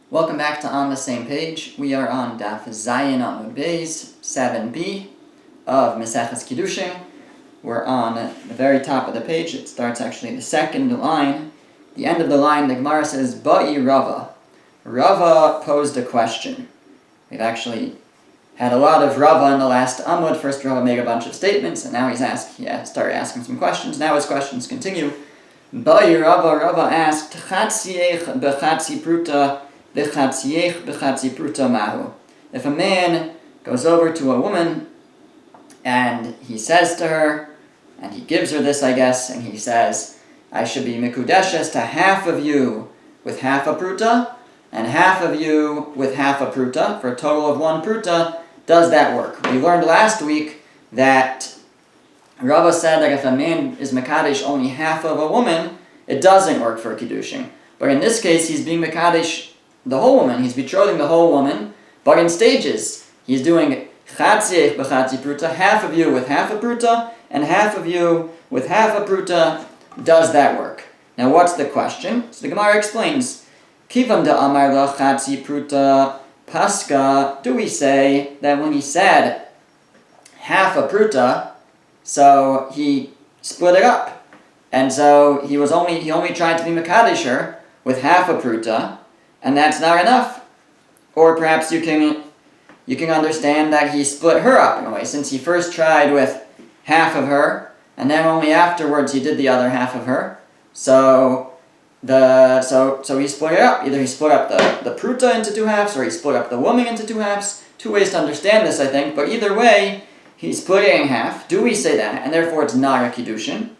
Welcome back to On the Same Page. We are on Daf Zayin Amud Beis 7b of Maseches Kiddushin. We're on the very top of the page. It starts actually the second line. The end of the line, the Gemara says, Ba'i Rava. Rava posed a question. We've actually had a lot of Rava in the last Amud. First Rava made a bunch of statements, and now he started asking some questions. Now his questions continue. Ba'i Rava, Rava asked, Chatziech b'chatzi pruta if a man goes over to a woman and he says to her, and he gives her this, I guess, and he says, I should be mikudeshes to half of you with half a pruta, and half of you with half a pruta, for a total of 1 pruta, does that work? We learned last week that Rava said that if a man is mekadesh only half of a woman, it doesn't work for Kiddushin. But in this case, he's being mekadesh the whole woman. He's betrothing the whole woman, but in stages. He's doing chatziech b'chatzi pruta, half of you with half a pruta, and half of you with half a pruta. Does that work? Now what's the question? So the Gemara explains, Kivam da amar la chatzi pruta paska, do we say that when he said half a pruta, so he split it up, and so he only tried to be mekadesher with half a pruta, and that's not enough? Or perhaps you can understand that he split her up in a way, since he first tried with half of her, and then only afterwards he did the other half of her. So he split it up. Either he split up the pruta into 2 halves, or he split up the woman into 2 halves. 2 ways to understand this, I think, but either way, he split it in half. Do we say that? And therefore it's not a Kiddushin.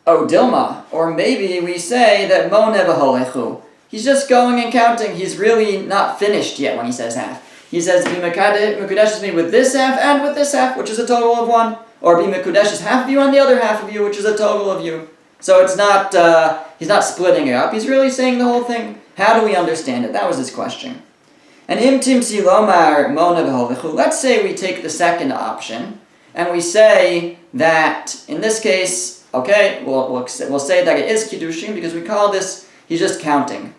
Dilma, or maybe we say that Mo nevaholechu. He's just going and counting. He's really not finished yet when he says half. He says, be mekudeshes me with this half and with this half, which is a total of 1. Or be mekudeshes half of you and the other half of you, which is a total of you. So it's not, he's not splitting it up. He's really saying the whole thing. How do we understand it? That was his question. And im timsi lomar mo nevaholechu. Let's say we take the second option, and we say that, in this case, okay, we'll say that it is Kiddushin because we call this, he's just counting.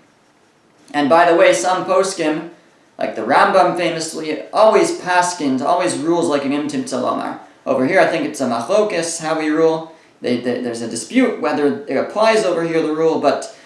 And by the way, some poskim, like the Rambam famously, always paskins, always rules like an imtim tzalomar. Over here, I think it's a machlokes, how we rule. There's a dispute whether it applies over here, the rule, but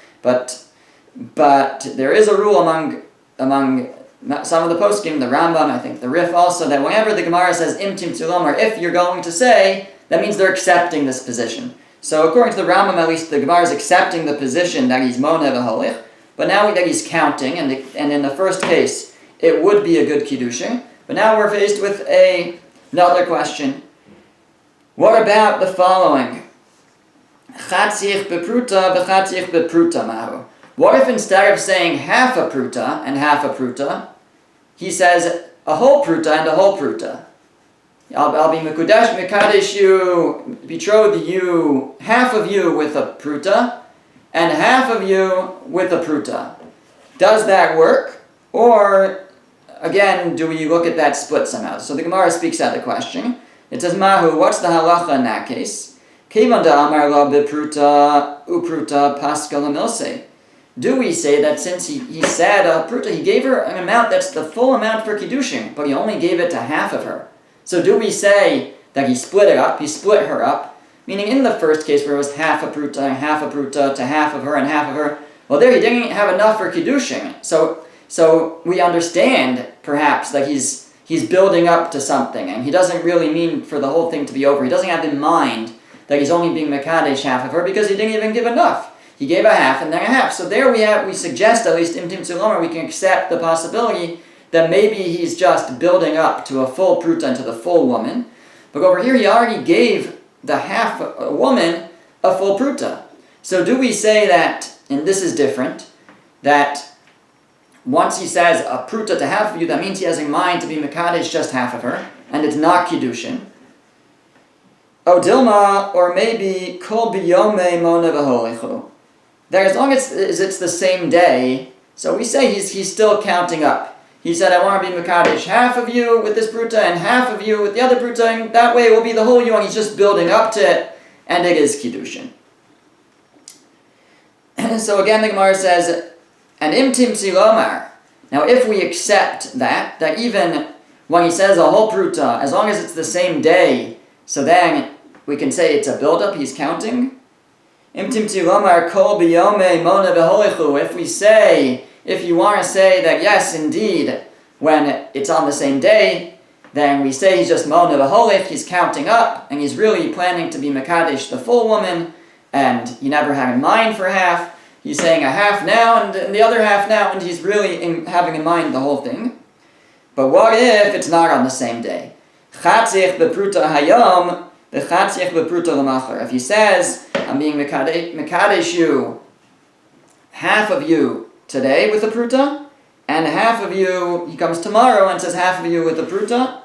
there is a rule among some of the poskim, the Rambam, I think the Rif also, that whenever the Gemara says imtim tzalomar, if you're going to say, that means they're accepting this position. So according to the Rambam, at least, the Gemara is accepting the position that he's mo nevaholich, but now that he's counting, and in the first case, it would be a good Kiddushin. But now we're faced with another question. What about the following? Chatziech bepruta b'chatziech bepruta mahu. What if instead of saying half a pruta and half a pruta, he says a whole pruta and a whole pruta? I'll be mekadesh you, betroth you, half of you with a pruta, and half of you with a pruta. Does that work? Or, again, do we look at that split somehow? So the Gemara speaks out the question. It says, Mahu, what's the halacha in that case? Kivan da amar la bepruta upruta paskal milse. Do we say that since he said a pruta, he gave her an amount that's the full amount for Kiddushin, but he only gave it to half of her? So do we say that he split it up, he split her up, meaning in the first case where it was half a pruta and half a pruta to half of her and half of her, well there he didn't have enough for Kiddushin. So we understand perhaps that he's building up to something, and he doesn't really mean for the whole thing to be over. He doesn't have in mind that he's only being mekadesh half of her because he didn't even give enough. He gave a half and then a half. So there we suggest, at least imtim tzulomar, we can accept the possibility that maybe he's just building up to a full pruta and to the full woman. But over here he already gave the half a woman a full pruta. So do we say that, and this is different, that once he says a pruta to half of you, that means he has in mind to be mekadesh just half of her, and it's not Kiddushin. Dilma, or maybe kol biyome mo nevaholechu. That as long as it's the same day, so we say he's still counting up. He said, I want to be mekadesh half of you with this pruta and half of you with the other pruta, and that way it will be the whole you, and he's just building up to it, and it is Kiddushin. So again, the Gemara says, and imtim lomar. Now, if we accept that even when he says a whole pruta, as long as it's the same day, so then we can say it's a build-up, he's counting. Imtim lomar kol biyome mona v'holichu. If you want to say that, yes, indeed, when it's on the same day, then we say he's just mona v'holich, he's counting up, and he's really planning to be mekadesh the full woman, and he never had in mind for half. He's saying a half now and the other half now, and he's really having in mind the whole thing. But what if it's not on the same day? Chatzich bepruta hayom, the chatzich bepruta l'machar. If he says, I'm being mekadesh you, half of you today with the pruta, and half of you, he comes tomorrow and says half of you with the pruta,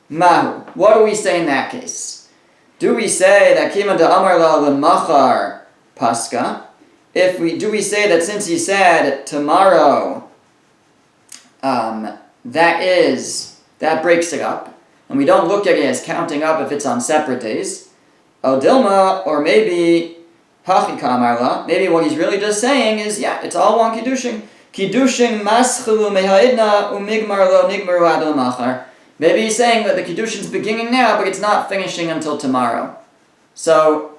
mahu. What do we say in that case? Do we say that kima de amar la l'machar paska? Do we say that since he said tomorrow, that breaks it up, and we don't look at it as counting up if it's on separate days? Odilma, or maybe hachika amarla, maybe what he's really just saying is, yeah, it's all one kiddushin. Kiddushin maschulu mehaidna umigmar lo nigmaru adol machar. Maybe he's saying that the kiddushin's beginning now, but it's not finishing until tomorrow. So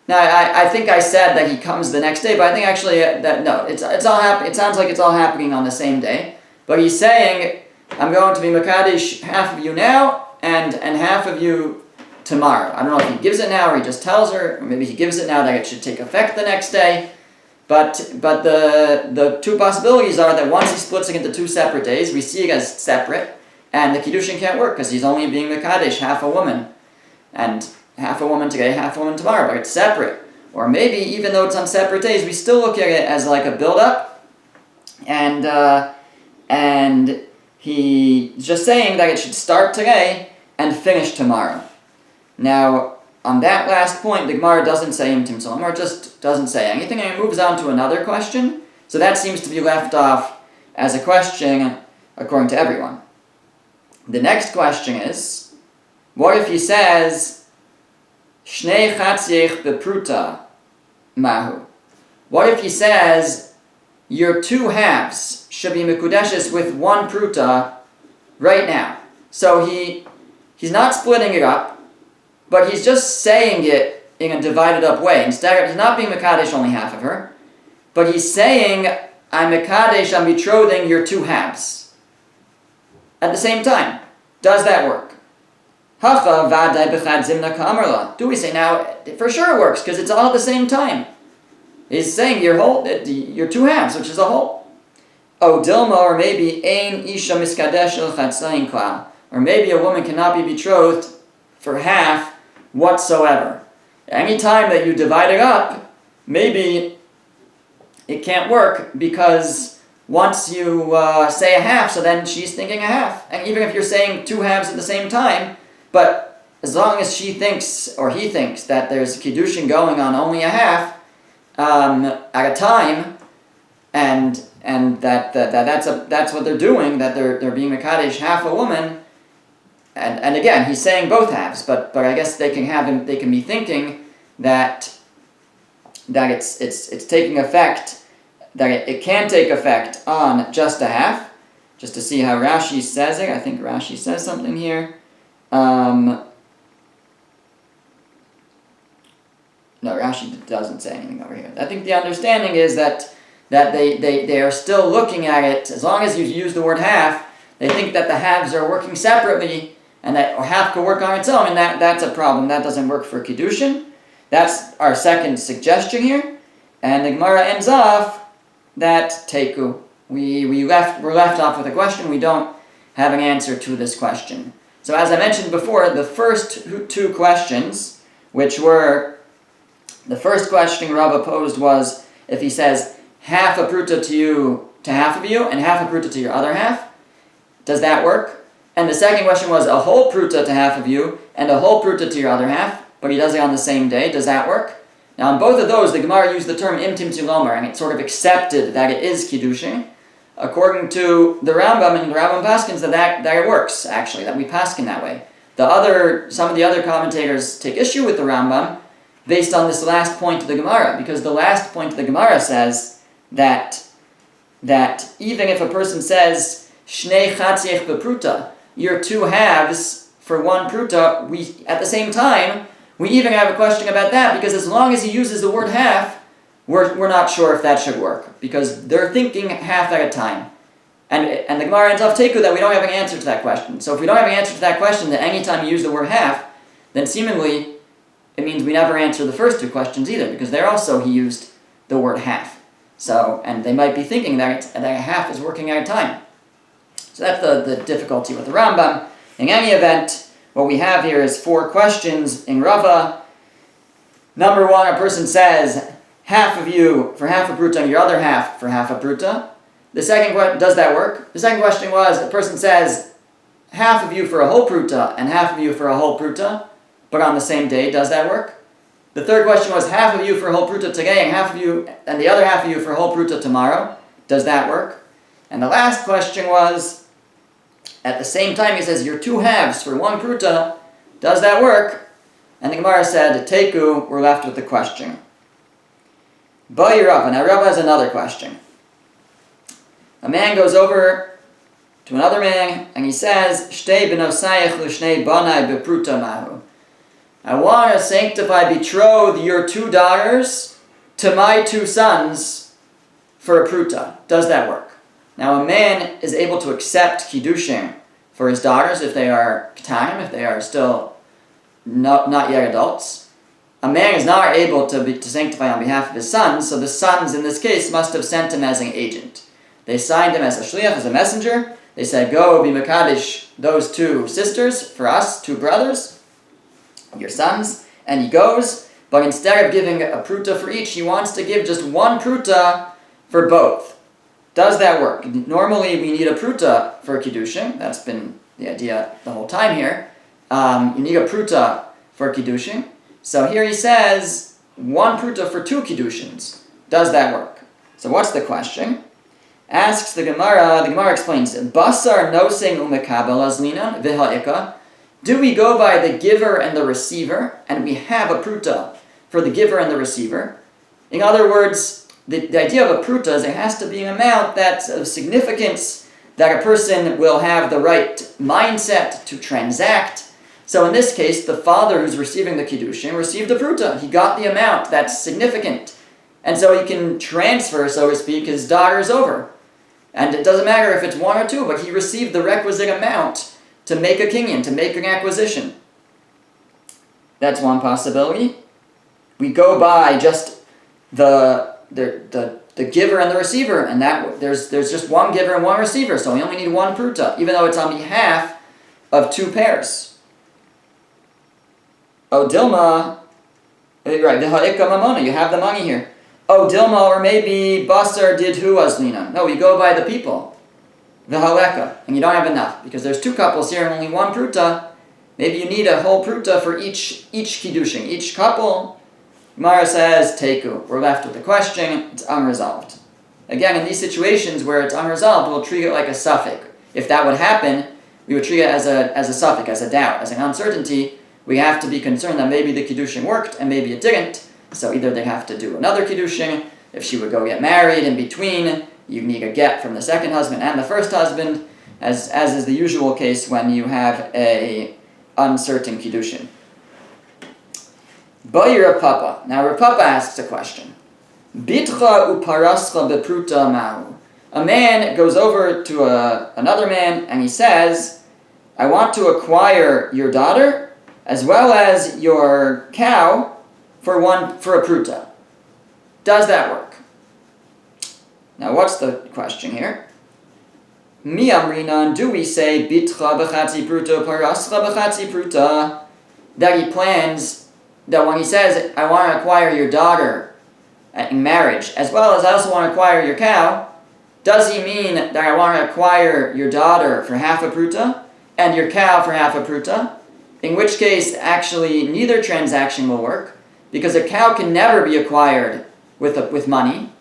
now I think I said that he comes the next day, but I think actually that no, it's all happening. It sounds like it's all happening on the same day. But he's saying, I'm going to be mekadesh half of you now and half of you tomorrow. I don't know if he gives it now or he just tells her, or maybe he gives it now that it should take effect the next day. But the two possibilities are that once he splits it into two separate days, we see it as separate, and the kiddushin can't work because he's only being mekadesh half a woman, and half a woman today, half a woman tomorrow, but it's separate. Or maybe even though it's on separate days, we still look at it as like a build-up, and he's just saying that it should start today and finish tomorrow. Now, on that last point, the Gemara doesn't say imtim solam, or just doesn't say anything, and it moves on to another question. So that seems to be left off as a question according to everyone. The next question is, what if he says, Shnei chatzich bepruta mahu? What if he says, your two halves should be mekudeshes with one pruta right now? So he's not splitting it up, but he's just saying it in a divided up way. Instead, he's not being mekadesh only half of her, but he's saying, I'm mekadesh, I'm betrothing your two halves at the same time. Does that work? Do we say now, for sure it works, because it's all at the same time. He's saying your two halves, which is a whole. Oh, Dilma, or maybe ein isha miskadesh el chatzayin klal, or maybe a woman cannot be betrothed for half whatsoever. Any time that you divide it up, maybe it can't work, because once you say a half, so then she's thinking a half. And even if you're saying two halves at the same time, but as long as she thinks, or he thinks, that there's Kiddushin going on only a half at a time, and that's what they're doing, that they're being mekadesh half a woman, and again, he's saying both halves, but I guess they can be thinking that it's taking effect, that it can take effect on just a half. Just to see how Rashi says it, I think Rashi says something here. No, Rashi doesn't say anything over here. I think the understanding is that they are still looking at it, as long as you use the word half, they think that the halves are working separately, and that or half could work on its own, and that's a problem. That doesn't work for Kiddushin. That's our second suggestion here. And the Gemara ends off that Teku. We're left off with a question. We don't have an answer to this question. So as I mentioned before, the first two questions, which were, the first question Rava posed was, if he says half a pruta to half of you and half a pruta to your other half, does that work? And the second question was a whole pruta to half of you and a whole pruta to your other half, but he does it on the same day. Does that work? Now, in both of those, the Gemara used the term imtim tulomer, and it sort of accepted that it is Kiddushin. According to the Rambam, and the Rambam paskins that it works, actually, that we paskin that way. Some of the other commentators take issue with the Rambam, based on this last point of the Gemara, because the last point of the Gemara says that even if a person says Shnei Chatziech Bepruta, you're 2 halves for 1 pruta, at the same time, we even have a question about that, because as long as he uses the word half, we're not sure if that should work, because they're thinking half at a time. And the Gemara ends off teku that we don't have an answer to that question. So if we don't have an answer to that question, that any time you use the word half, then seemingly it means we never answer the first 2 questions either, because there also he used the word half. So, and they might be thinking that a half is working at a time. So that's the difficulty with the Rambam. In any event, what we have here is 4 questions in Rava. Number 1, a person says, half of you for half a pruta and your other half for half a pruta. The second question, does that work? The second question was, a person says, half of you for a whole pruta and half of you for a whole pruta, but on the same day, does that work? The third question was, half of you for a whole pruta today and half of you, and the other half of you for a whole pruta tomorrow. Does that work? And the last question was, at the same time he says, you're 2 halves for 1 pruta, does that work? And the Gemara said, teku, we're left with the question. Bai Rava. Now Rava has another question. A man goes over to another man and he says, Shtei benosayich l'shnei banai bepruta mahu. I want to sanctify, betroth your 2 daughters to my 2 sons for a pruta. Does that work? Now a man is able to accept Kiddushin for his daughters if they are ketanim, if they are still not yet adults. A man is not able to sanctify on behalf of his sons, so the sons in this case must have sent him as an agent. They signed him as a shliach, as a messenger. They said, go be mekadesh those 2 sisters for us, 2 brothers, your sons. And he goes, but instead of giving a pruta for each, he wants to give just 1 pruta for both. Does that work? Normally we need a pruta for Kiddushin. That's been the idea the whole time here. You need a pruta for Kiddushin. So here he says, 1 pruta for 2 Kiddushins. Does that work? So what's the question? Asks the Gemara explains, Basar nosing umekabel azlinan v'ha'ika. Do we go by the giver and the receiver, and we have a pruta for the giver and the receiver? In other words, the idea of a pruta is it has to be an amount that's of significance, that a person will have the right mindset to transact. So in this case, the father who's receiving the Kiddushin received a pruta. He got the amount that's significant. And so he can transfer, so to speak, his daughters over. And it doesn't matter if it's 1 or 2, but he received the requisite amount to make a kinyan, to make an acquisition. That's one possibility. We go by just the giver and the receiver, and that there's just 1 giver and 1 receiver, so we only need 1 pruta, even though it's on behalf of 2 pairs. Oh, Dilma, right, the ha'ikka mamona, you have the money here. Oh, Dilma, or maybe Basar did hu azlina. No, we go by the people. The haleka, and you don't have enough, because there's 2 couples here and only 1 pruta. Maybe you need a whole pruta for each kiddushin, each couple. Gemara says, teku. We're left with the question, it's unresolved. Again, in these situations where it's unresolved, we'll treat it like a suffix. If that would happen, we would treat it as a suffix, as a doubt, as an uncertainty. We have to be concerned that maybe the kiddushin worked and maybe it didn't. So either they have to do another kiddushin. If she would go get married in between, you need a get from the second husband and the first husband, as is the usual case when you have a uncertain kiddushin. Bai Rav Papa. Now Rav Papa asks a question. Bitcha uparascha bepruta mahu. A man goes over to another man and he says, I want to acquire your daughter as well as your cow for a pruta. Does that work? Now what's the question here? Mi amrinan, do we say bitcha b'chatzi pruta parascha b'chatzi pruta, that he plans, that when he says I want to acquire your daughter in marriage as well as I also want to acquire your cow, does he mean that I want to acquire your daughter for half a pruta and your cow for half a pruta? In which case, actually, neither transaction will work, because a cow can never be acquired with money.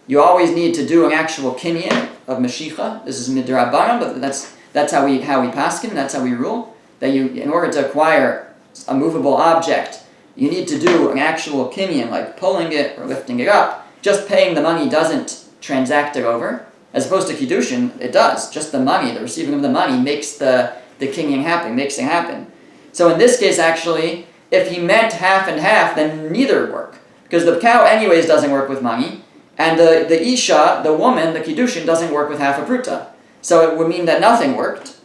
You always need to do an actual kinyan of Mashicha. This is midrabanan, but that's how we paskin, that's how we rule. That you, in order to acquire a movable object, you need to do an actual kinyan, like pulling it or lifting it up. Just paying the money doesn't transact it over. As opposed to Kiddushin, it does. Just the money, the receiving of the money, makes the kinyan happen, makes it happen. So in this case, actually, if he meant half and half, then neither work. Because the cow anyways doesn't work with money, and the Isha, the woman, the Kiddushin, doesn't work with half a pruta. So it would mean that nothing worked.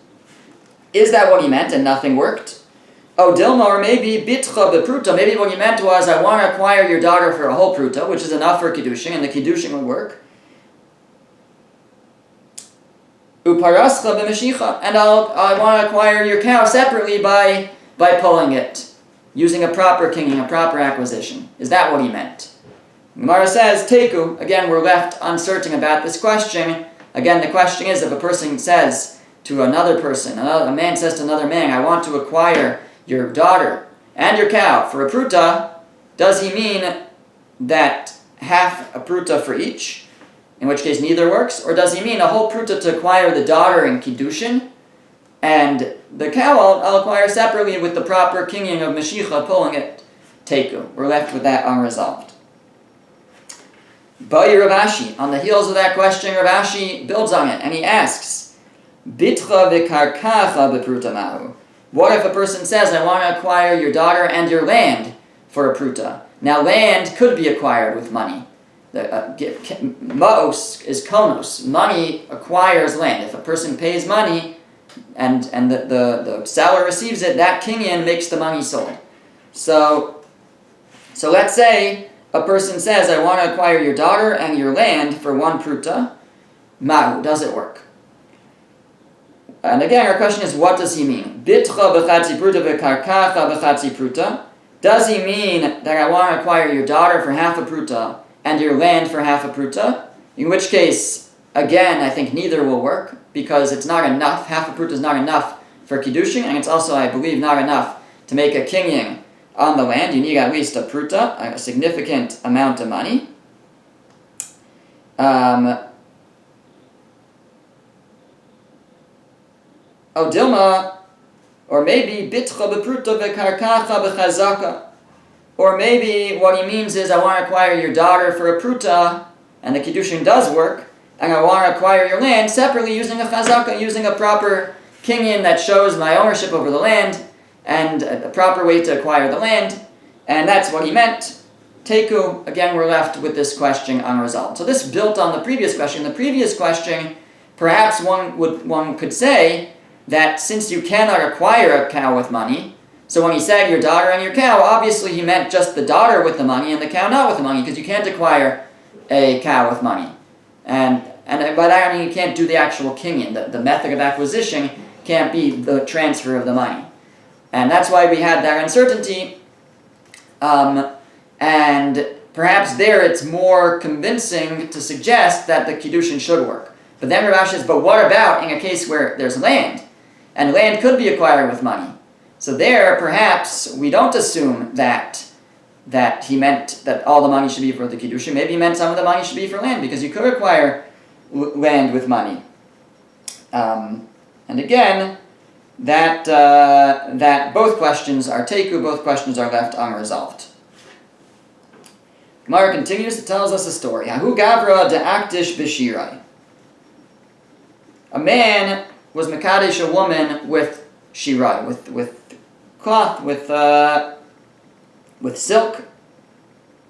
Is that what he meant, and nothing worked? Oh, Dilma, or maybe bitcha bepruta. Maybe what he meant was, I want to acquire your daughter for a whole pruta, which is enough for Kiddushin, and the Kiddushin would work. Uparascha b'meshicha, and I want to acquire your cow separately by pulling it, using a proper kinyan, a proper acquisition. Is that what he meant? Gemara says, Teku. Again, we're left uncertain about this question. Again, the question is, if a person says to another person, a man says to another man, I want to acquire your daughter and your cow for a pruta, does he mean that half a pruta for each, in which case neither works, or does he mean a whole pruta to acquire the daughter in Kiddushin, and the cow I'll acquire separately with the proper kinyan of Meshicha, pulling it, Teku. We're left with that unresolved. Ba'i Rav Ashi, on the heels of that question, Rav Ashi builds on it, and he asks, Bitcha v'karkacha bepruta mahu. What if a person says, I want to acquire your daughter and your land for a pruta? Now, land could be acquired with money. Ma'os is konos. Money acquires land. If a person pays money and the seller receives it, that kinyan makes the money sold. So let's say a person says, I want to acquire your daughter and your land for one pruta. Ma'u, does it work? And again, our question is, what does he mean? Bitcha b'chatzi pruta v'karkacha b'chatzi pruta. Does he mean that I want to acquire your daughter for half a pruta and your land for half a pruta? In which case, again, I think neither will work, because it's not enough. Half a pruta is not enough for Kiddushin, and it's also, I believe, not enough to make a kinyan on the land. You need at least a pruta, a significant amount of money. Dilma, or maybe bitcha bepruta v'karkacha b'chazaka. Or maybe what he means is, I want to acquire your daughter for a pruta, and the Kiddushin does work, and I want to acquire your land separately using a chazaka, using a proper kinyan that shows my ownership over the land, and a proper way to acquire the land, and that's what he meant. Teku, again, we're left with this question unresolved. So this built on the previous question. The previous question, perhaps one could say that since you cannot acquire a cow with money, so when he said your daughter and your cow, obviously he meant just the daughter with the money and the cow not with the money, because you can't acquire a cow with money. And by that I mean you can't do the actual kinyan. The method of acquisition can't be the transfer of the money. And that's why we had that uncertainty. And perhaps there it's more convincing to suggest that the Kiddushin should work. But then Rav Ashi says, but what about in a case where there's land? And land could be acquired with money. So there, perhaps, we don't assume that he meant that all the money should be for the Kiddushin. Maybe he meant some of the money should be for land, because you could acquire land with money. And again, that both questions are teku, both questions are left unresolved. Gemara continues, it tells us a story. Hahu gavra de'akdish b'shirai. A man was mekadesh a woman with shirai, with cloth, with silk.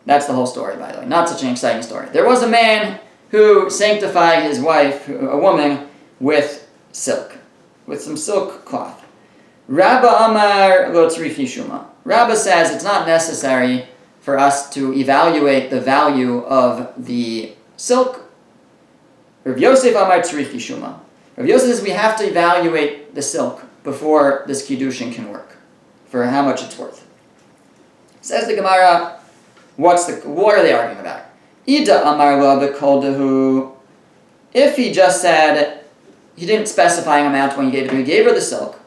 That's the whole story, by the way. Not such an exciting story. There was a man who sanctified his wife, a woman, with silk, with some silk cloth. Rabba Amar lo tzrichi shuma. Rabba says it's not necessary for us to evaluate the value of the silk. Rav Yosef Amar tzrichi shuma. Rav Yosef says we have to evaluate the silk before this Kiddushin can work, for how much it's worth. Says the Gemara, what are they arguing about? Ida Amar la b'koldahu. If he just said, he didn't specify an amount when he gave it to her, he gave her the silk,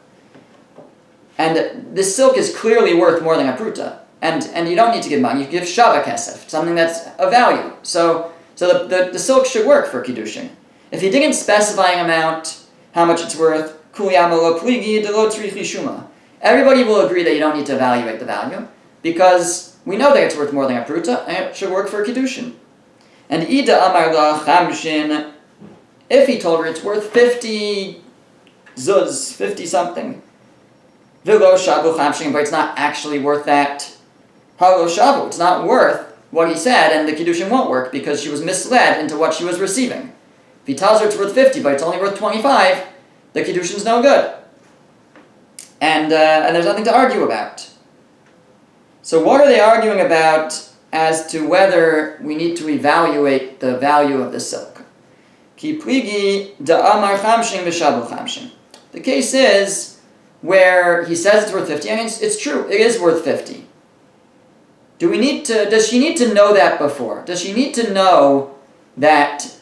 and this silk is clearly worth more than a pruta, and you don't need to give money, you give shava kesef, something that's of value. So the silk should work for Kiddushin. If he didn't specify an amount, how much it's worth, everybody will agree that you don't need to evaluate the value. because we know that it's worth more than a pruta, and it should work for Kiddushin. And Ida Amar La Chamshin, if he told her it's worth 50 zuz, 50 something, Vilo Shabu Chamshin, but it's not actually worth that. Halo Shabu, it's not worth what he said, and the Kiddushin won't work because she was misled into what she was receiving. If he tells her it's worth 50, but it's only worth 25, the Kiddushin's no good. And there's nothing to argue about. So what are they arguing about as to whether we need to evaluate the value of the silk? Ki pligi da amar chamshin v'shabu chamshin. The case is where he says it's worth 50, and it's true, it is worth 50. Does she need to know that before? Does she need to know that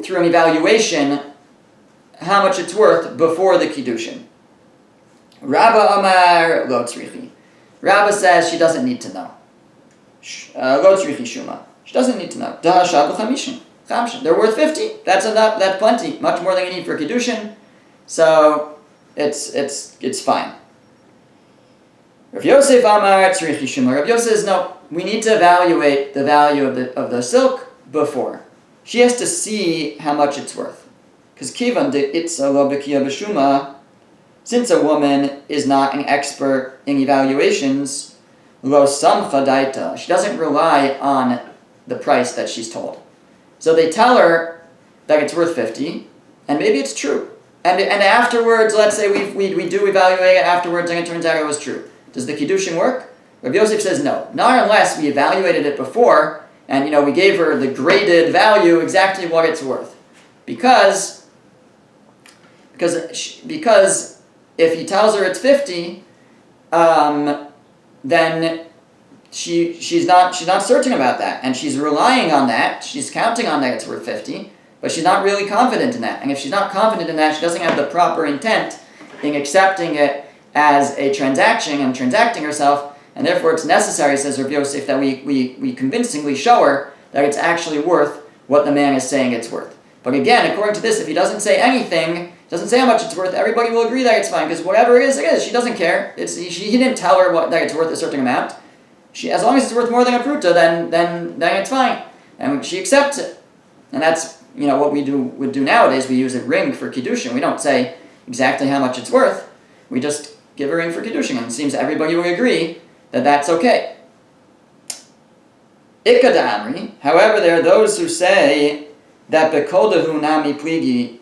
through an evaluation how much it's worth before the Kiddushin? Rabba Amar Lo Tzrichi. Rabba says she doesn't need to know. Lo Tzrichi Shuma. She doesn't need to know. Da Shabu Chamishin. They're worth 50. That's enough. That's plenty. Much more than you need for Kiddushin. So it's fine. Rav Yosef Amar Tzrichi Shuma. Rav Yosef says no. We need to evaluate the value of the silk before. She has to see how much it's worth. Because Kivan de Itza Lo Bekiya B'Shuma. Since a woman is not an expert in evaluations, lo samcha daita, she doesn't rely on the price that she's told. So they tell her that it's worth 50, and maybe it's true. And afterwards, let's say we do evaluate it afterwards, and it turns out it was true. Does the Kiddushin work? Rabbi Yosef says no. Not unless we evaluated it before, and we gave her the graded value exactly what it's worth. Because if he tells her it's 50, then she's not certain about that, and she's relying on that. She's counting on that it's worth 50, but she's not really confident in that. And if she's not confident in that, she doesn't have the proper intent in accepting it as a transaction and transacting herself, and therefore it's necessary, says Rabbi Yosef, that we convincingly show her that it's actually worth what the man is saying it's worth. But again, according to this, if he doesn't say anything, doesn't say how much it's worth, everybody will agree that it's fine, because whatever it is. She doesn't care. He didn't tell her that it's worth a certain amount. As long as it's worth more than a pruta, then it's fine, and she accepts it. And that's what we would do nowadays. We use a ring for Kiddushin. We don't say exactly how much it's worth. We just give a ring for Kiddushin, and it seems everybody will agree that that's okay. Ikka da'amri. However, there are those who say that bekodahu nami pligi,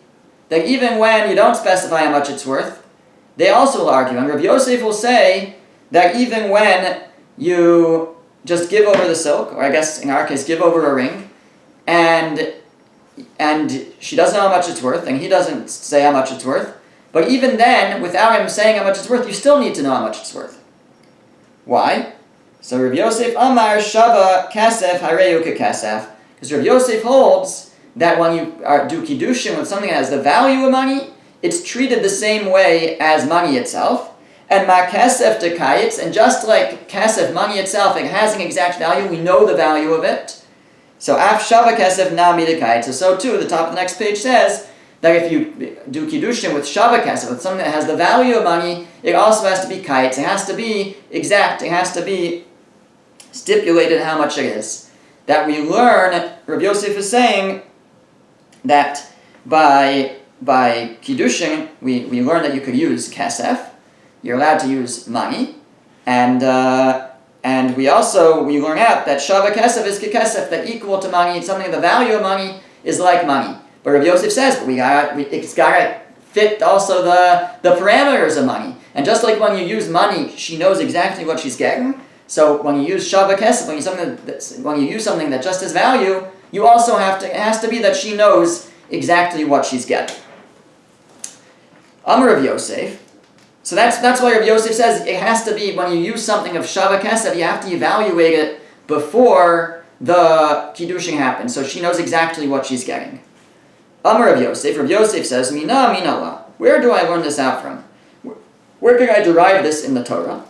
that even when you don't specify how much it's worth, they also will argue. And Rav Yosef will say that even when you just give over the silk, or I guess in our case, give over a ring, and she doesn't know how much it's worth, and he doesn't say how much it's worth, but even then, without him saying how much it's worth, you still need to know how much it's worth. Why? So Rav Yosef Amar Shava Kasef Hareyu Kekasef, because Rav Yosef holds that when you do Kiddushin with something that has the value of money, it's treated the same way as money itself. And ma kesef de kayitz, and just like kesef, money itself, it has an exact value, we know the value of it. So af shava kesef nami de kayitz. So too, the top of the next page says that if you do Kiddushin with shava kesef, with something that has the value of money, it also has to be kayitz. It has to be exact. It has to be stipulated how much it is. That we learn, Rabbi Yosef is saying that by Kiddushin, we learn that you could use kesef. You're allowed to use money, and we learn out that shava kesef is kesef, that equal to money. It's something, the value of money is like money. But Rabbi Yosef says, it's got to fit also the parameters of money. And just like when you use money, she knows exactly what she's getting. So when you use shava kesef, when you use something that just has value, you also it has to be that she knows exactly what she's getting. Amar Rav Yosef. So that's why Rav Yosef says it has to be, when you use something of shava kesef, you have to evaluate it before the Kiddushin happens, so she knows exactly what she's getting. Amar Rav Yosef says, Mina la. Where do I learn this out from? Where can I derive this in the Torah?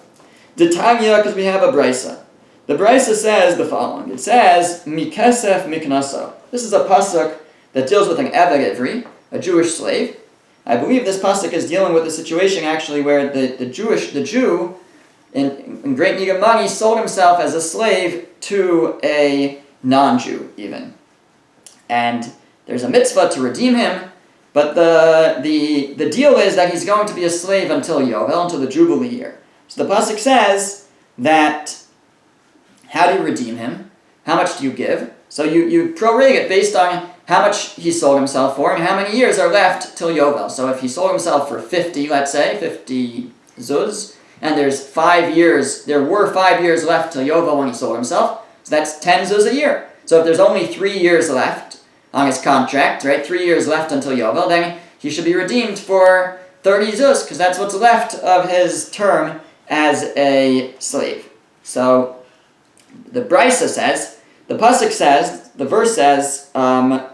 D'Tanya, because we have a brisa. The brisa says the following. It says, Mikesef miknaso. This is a pasuk that deals with an Eved Ivri, a Jewish slave. I believe this pasuk is dealing with a situation actually where the Jew in great need of money, sold himself as a slave to a non-Jew even. And there's a mitzvah to redeem him, but the deal is that he's going to be a slave until Yovel, until the Jubilee year. So the pasuk says that, how do you redeem him? How much do you give? So you prorate it based on how much he sold himself for and how many years are left till Yovel. So if he sold himself for 50, let's say, 50 zuz, and there were 5 years left till Yovel when he sold himself, so that's 10 zuz a year. So if there's only 3 years left on his contract, right, 3 years left until Yovel, then he should be redeemed for 30 zuz, because that's what's left of his term as a slave. So the Brisa says, the pasuk says, the verse says, mikasef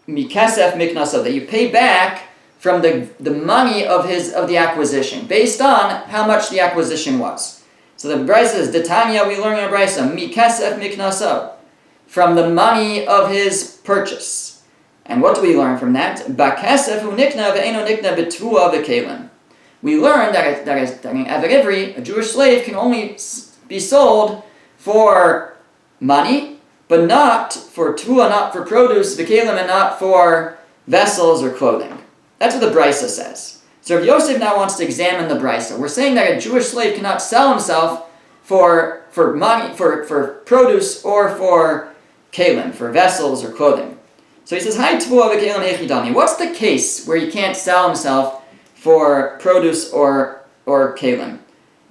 miknaso, that you pay back from the money of the acquisition, based on how much the acquisition was. So the Brisa says, Detanya, we learn in the Brisa, mikasef miknaso, from the money of his purchase. And what do we learn from that? Bakasef hu nikna ve'eno nikna betvua v'kelim. We learn that an Eved Ivri, a Jewish slave, can only be sold for money, but not for tvua, not for produce, v'kelim, and not for vessels or clothing. That's what the Brisa says. So Rav Yosef now wants to examine the Brisa. We're saying that a Jewish slave cannot sell himself for money, for produce, or for kelim, for vessels or clothing. So he says, Hai tvua v'kelim hechidami. What's the case where he can't sell himself for produce or kelim,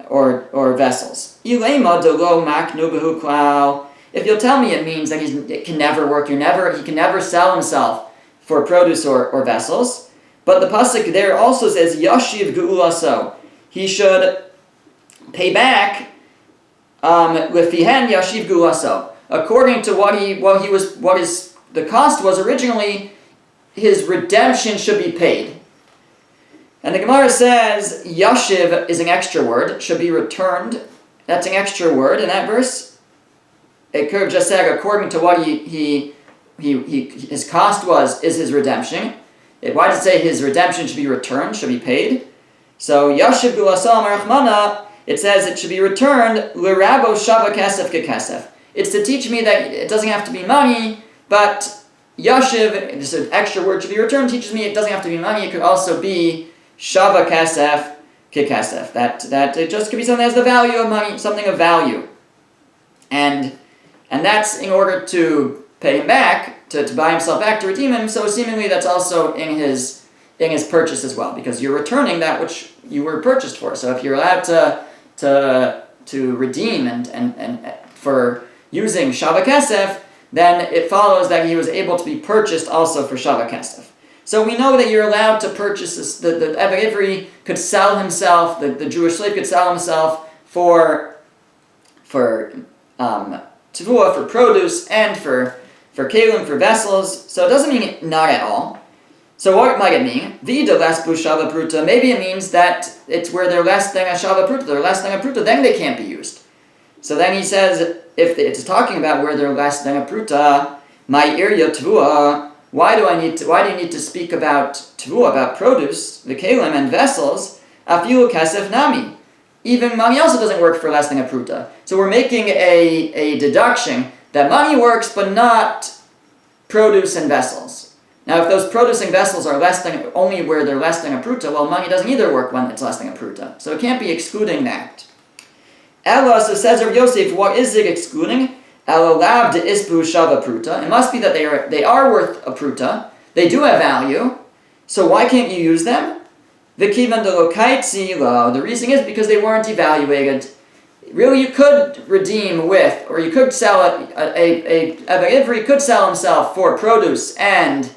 or vessels? Ilema delo maknu behu klal. If you'll tell me it means that it can never work, he can never sell himself for produce or vessels. But the pasuk there also says yashiv geulaso. He should pay back lefihen yashiv geulaso, according to what the cost was originally. His redemption should be paid. And the Gemara says yashiv is an extra word, should be returned. That's an extra word in that verse. It could have just said according to what his cost is his redemption. Why does it say his redemption should be returned, should be paid? So yashiv gulasam arachmana, it says it should be returned l'rabo shava kesef kekesef. It's to teach me that it doesn't have to be money, but yashiv, this is an extra word, should be returned, teaches me it doesn't have to be money. It could also be shava kesef kekesef. That it just could be something that has the value of money, something of value, and that's in order to pay him back, to buy himself back, to redeem him. So seemingly that's also in his purchase as well, because you're returning that which you were purchased for. So if you're allowed to redeem and for using shava kesef, then it follows that he was able to be purchased also for shava kesef. So we know that you're allowed to purchase this. The Eved Ivri could sell himself. The Jewish slave could sell himself for tevua, for produce, and for kelim, for vessels. So it doesn't mean not at all. So what might it mean? Vida less bu shava pruta. Maybe it means that it's where they're less than a shava pruta. They're less than a pruta, then they can't be used. So then he says, if it's talking about where they're less than a pruta, my irya tevua. Why do you need to speak about tevua, about produce, the kelim and vessels? Afilu kesef nami. Even money also doesn't work for less than a pruta. So we're making a deduction that money works, but not produce and vessels. Now, if those produce and vessels are only where they're less than a pruta, well, money doesn't either work when it's less than a pruta. So it can't be excluding that. Ella, so says Rav Yosef, what is it excluding? Ella lav de isbu shava pruta. It must be that they are worth a pruta. They do have value. So why can't you use them? V'kivan de lo kaitzi lo. The reason is because they weren't evaluated. Really, you could redeem with, or you could sell it. A Eved Ivri could sell himself for produce and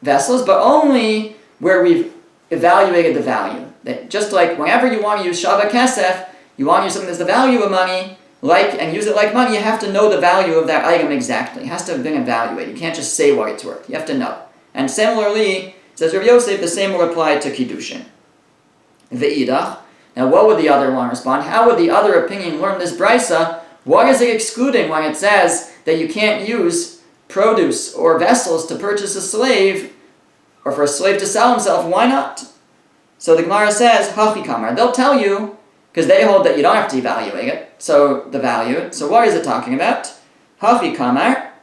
vessels, but only where we've evaluated the value. Just like whenever you want to use shava kesef, you want to use something that's the value of money, and use it like money. You have to know the value of that item exactly. It has to have been evaluated. You can't just say what it's worth. You have to know. And similarly, says Rav Yosef, the same will apply to Kiddushin. Ve'idach. Now, what would the other one respond? How would the other opinion learn this brisa? What is it excluding when it says that you can't use produce or vessels to purchase a slave, or for a slave to sell himself? Why not? So the Gemara says, Hachi Kamar. They'll tell you, because they hold that you don't have to evaluate it, so the value. So what is it talking about? Hachi Kamar,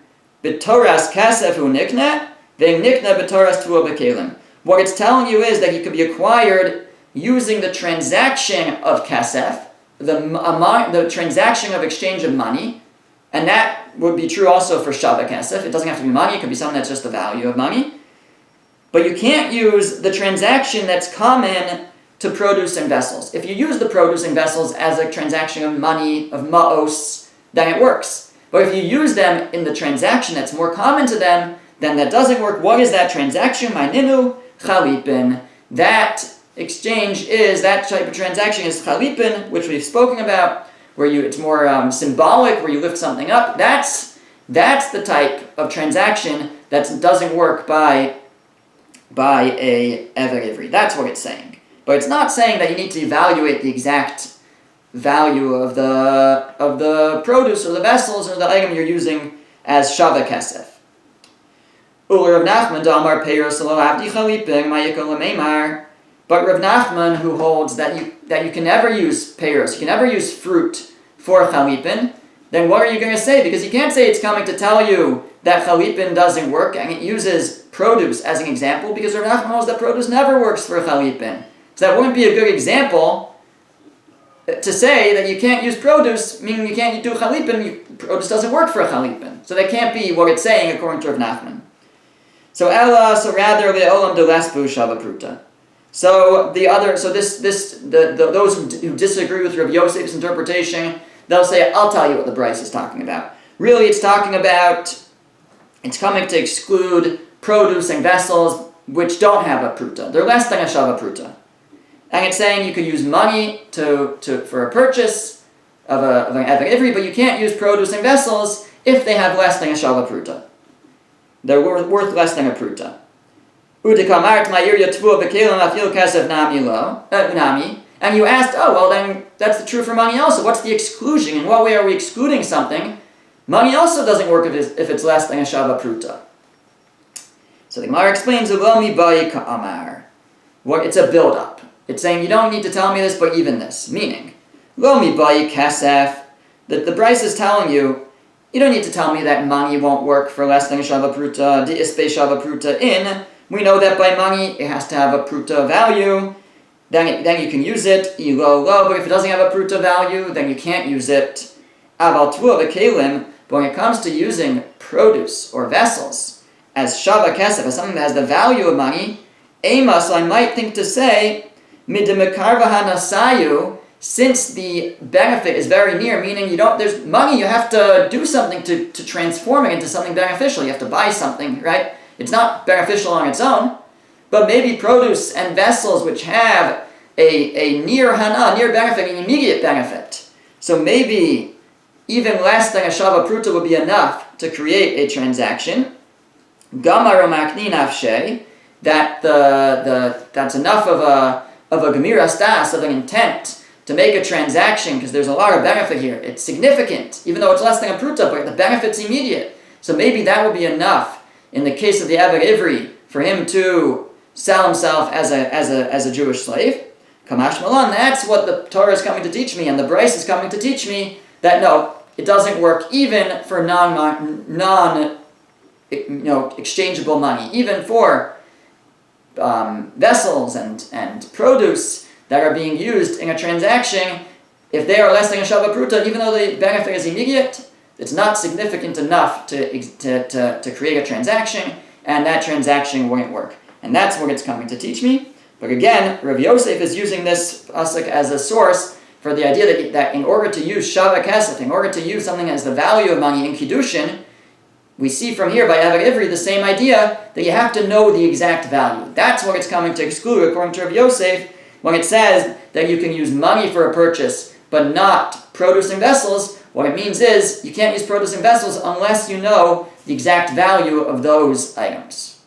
B'toras kasef hu nikna, ve'nikna b'toras tuah b'kelim. What it's telling you is that you could be acquired using the transaction of kasef, the transaction of exchange of money, and that would be true also for shava kasef. It doesn't have to be money, it could be something that's just the value of money. But you can't use the transaction that's common to produce and vessels. If you use the producing vessels as a transaction of money, of ma'os, then it works. But if you use them in the transaction that's more common to them, then that doesn't work. What is that transaction? Ma'ninu chalipin. That exchange is, that type of transaction is chalipin, which we've spoken about, where it's more symbolic, where you lift something up. That's the type of transaction that doesn't work by a Eved Ivri. That's what it's saying. But it's not saying that you need to evaluate the exact value of the produce or the vessels or the item you're using as shava kesef. Rav Nachman damar peiros lo avdi chalipin ma'yikol lemeimar. But Rav Nachman, who holds that you can never use peiros, you can never use fruit for chalipin, then what are you going to say? Because you can't say it's coming to tell you that chalipin doesn't work, and it uses produce as an example, because Rav Nachman holds that produce never works for chalipin. So that wouldn't be a good example to say that you can't use produce, meaning you can't do chalipin, produce doesn't work for chalipin. So that can't be what it's saying according to Rav Nachman. So rather le'olam delespu shava pruta. So those who disagree with Rav Yosef's interpretation, they'll say, I'll tell you what the Bryce is talking about. Really, it's coming to exclude produce and vessels which don't have a pruta. They're less than a shava pruta. And it's saying you could use money for a purchase of an Eved Ivri, but you can't use produce and vessels if they have less than a shava pruta. They're worth less than a pruta. And you asked, oh, well then that's true for money also. What's the exclusion? In what way are we excluding something? Money also doesn't work if it's less than a shava pruta. So the Gemara explains, it's a build-up. It's saying, you don't need to tell me this, but even this. Meaning, that the Bryce is telling you, you don't need to tell me that money won't work for less than a shava pruta, shava pruta we know that by money, it has to have a pruta value. Then you can use it, but if it doesn't have a pruta value, then you can't use it. But when it comes to using produce or vessels as shava kesef, as something that has the value of money, so I might think to say, since the benefit is very near, meaning there's money, you have to do something to transform it into something beneficial. You have to buy something, right? It's not beneficial on its own, but maybe produce and vessels which have a near benefit, an immediate benefit. So maybe even less than a shava pruta would be enough to create a transaction. Gamar makni nafshe, that's enough of a gemira stas, of an intent to make a transaction, because there's a lot of benefit here. It's significant, even though it's less than a pruta, but the benefit's immediate. So maybe that would be enough in the case of the Eved Ivri for him to sell himself as a Jewish slave. Kamash Malan, that's what the Torah is coming to teach me, and the Bryce is coming to teach me that no, it doesn't work even for exchangeable money, even for vessels and produce that are being used in a transaction. If they are less than a shava pruta, even though the benefit is immediate, it's not significant enough to create a transaction, and that transaction won't work. And that's what it's coming to teach me. But again, Rav Yosef is using this pasuk as a source for the idea that in order to use shava kesef, in order to use something as the value of money in Kiddushin, we see from here by Eved Ivri the same idea that you have to know the exact value. That's what it's coming to exclude according to Rav Yosef when it says that you can use money for a purchase but not produce and vessels. What it means is you can't use produce and vessels unless you know the exact value of those items.